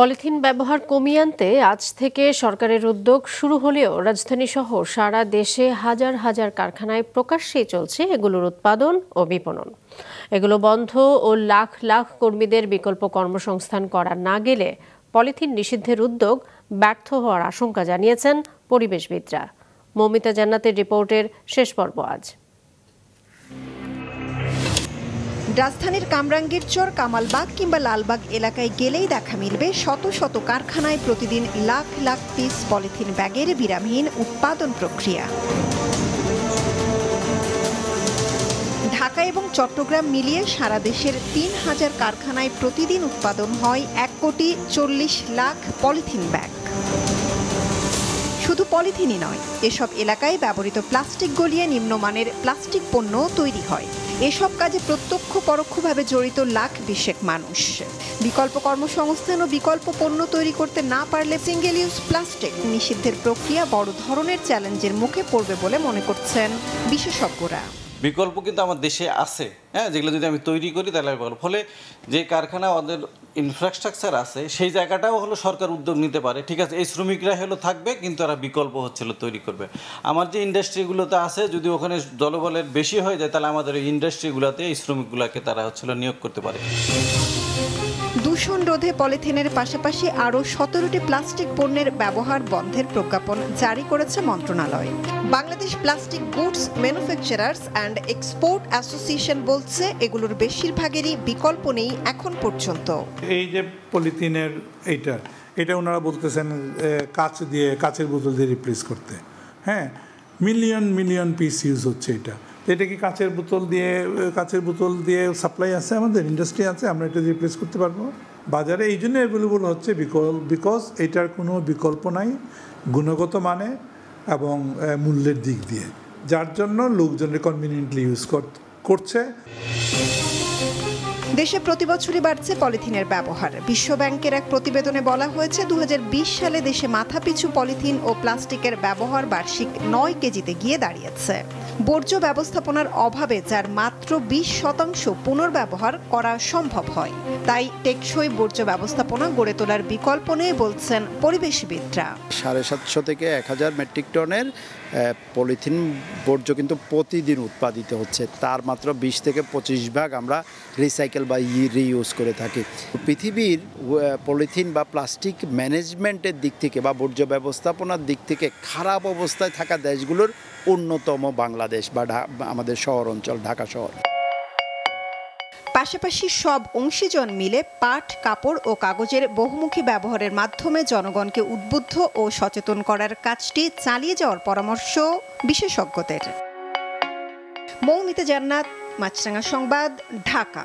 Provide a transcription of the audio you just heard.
Polythene ব্যবহার কমিয়ে আনতে আজ থেকে সরকারের উদ্যোগ শুরু হলেও রাজধানীসহ সারা দেশে হাজার হাজার কারখানায় প্রকাশ্যেই চলছে এগুলোর উৎপাদন ও বিপণন। এগুলো বন্ধ ও লাখ লাখ কর্মীদের বিকল্প কর্মসংস্থান করা না গেলে পলিথিন নিষিদ্ধের উদ্যোগ ব্যর্থ হওয়ার আশঙ্কা জানিয়েছেন পরিবেশবিদরা। মৌমিতা জান্নাতের রিপোর্টের শেষ পর্ব আজ। রাজধানীর কামরাঙ্গীরচর, কামালবাগ কিংবা লালবাগ এলাকায় গেলেই দেখা মিলবে শত শত কারখানায় প্রতিদিন লাখ লাখ পিস পলিথিন ব্যাগের বিরামহীন উৎপাদন প্রক্রিয়া। ঢাকা এবং চট্টগ্রাম মিলিয়ে সারা দেশের ৩,০০০ কারখানায় প্রতিদিন উৎপাদন হয় ১,৪০,০০,০০০ পলিথিন ব্যাগ। শুধু পলিথিনই নয়, এসব এলাকায় ব্যবহৃত প্লাস্টিক গলিয়ে নিম্নমানের প্লাস্টিক পণ্য তৈরি হয়। এসব কাজে প্রত্যক্ষ পরোক্ষভাবে জড়িত লাখ বিশেক মানুষ। বিকল্প কর্মসংস্থান ও বিকল্প পণ্য তৈরি করতে না পারলে সিঙ্গেল ইউজ প্লাস্টিক নিষিদ্ধের প্রক্রিয়া বড় ধরনের চ্যালেঞ্জের মুখে পড়বে বলে মনে করছেন বিশেষজ্ঞরা। বিকল্প কিন্তু আমার দেশে আছে, যেগুলো যদি আমি তৈরি করি তাহলে ফলে যে কারখানা ওদের ইনফ্রাস্ট্রাকচার আছে সেই জায়গাটাও হলো সরকার উদ্যোগ নিতে পারে। ঠিক আছে, এই শ্রমিকরা থাকবে কিন্তু এরা বিকল্প তৈরি করবে। আমার যে ইন্ডাস্ট্রিগুলোতে আছে যদি ওখানে জনবলের বেশি হয়ে যায় তাহলে আমাদের এই ইন্ডাস্ট্রিগুলোতে এই শ্রমিকগুলোকে তারা নিয়োগ করতে পারে। দূষণ রোধে পলিথিনের পাশাপাশি আরও 17টি প্লাস্টিক পণ্যের ব্যবহার বন্ধের প্রজ্ঞাপন জারি করেছে মন্ত্রণালয়। Bangladesh plastic goods manufacturers and export association বলছে এগুলোর বেশিরভাগেরই বিকল্প নেই এখন পর্যন্ত। এই যে পলিথিনের এটা ওনারা বলতেছেন কাচের বোতল দিয়ে রিপ্লেস করতে। মিলিয়ন পিস ইউজ হচ্ছে এটা কি কাচের বোতল দিয়ে সাপ্লাই আছে, আমাদের ইন্ডাস্ট্রি আছে, আমরা এটা রিপ্লেস করতে পারবো। বাজারে এই জন্য অ্যাভেলেবল হচ্ছে বিকজ এটার কোনো বিকল্প নাই গুণগত মানে এবং মূল্যের দিক দিয়ে, যার জন্য লোকজন কনভিনিয়েন্টলি ইউজ করছে। দেশে প্রতি বছরই বাড়ছে পলিথিনের ব্যবহার। বিশ্বব্যাংকের এক প্রতিবেদনে বলা হয়েছে ২০২০ সালে দেশে মাথাপিছু পলিথিন ও প্লাস্টিকের ব্যবহার বার্ষিক ৯ কেজিতে গিয়ে দাঁড়িয়েছে। বর্জ্য ব্যবস্থাপনার অভাবে যার মাত্র ২০% পুনর্ব্যবহার করা সম্ভব হয়। তাই টেকসই বর্জ্য ব্যবস্থাপনা গড়ে তোলার বিকল্প নেই বলছেন পরিবেশবিদরা। ৭৫০ থেকে ১,০০০ মেট্রিক টনের পলিথিন বর্জ্য কিন্তু প্রতিদিন উৎপাদিত হচ্ছে। তার মাত্র ২০ থেকে ২৫ ভাগ আমরা রিসাইকেল বা রিইউজ করে থাকি। পৃথিবীর পলিথিন বা প্লাস্টিক ম্যানেজমেন্টের দিক থেকে বা বর্জ্য ব্যবস্থাপনার দিক থেকে খারাপ অবস্থায় থাকা দেশগুলোর অন্যতম বাংলাদেশ বা আমাদের শহর অঞ্চল ঢাকা শহর। পাশাপাশি সব অংশীজন মিলে পাট, কাপড় ও কাগজের বহুমুখী ব্যবহারের মাধ্যমে জনগণকে উদ্বুদ্ধ ও সচেতন করার কাজটি চালিয়ে যাওয়ার পরামর্শ বিশেষজ্ঞদের। মৌমিতা জান্নাত, মাছরাঙা সংবাদ, ঢাকা।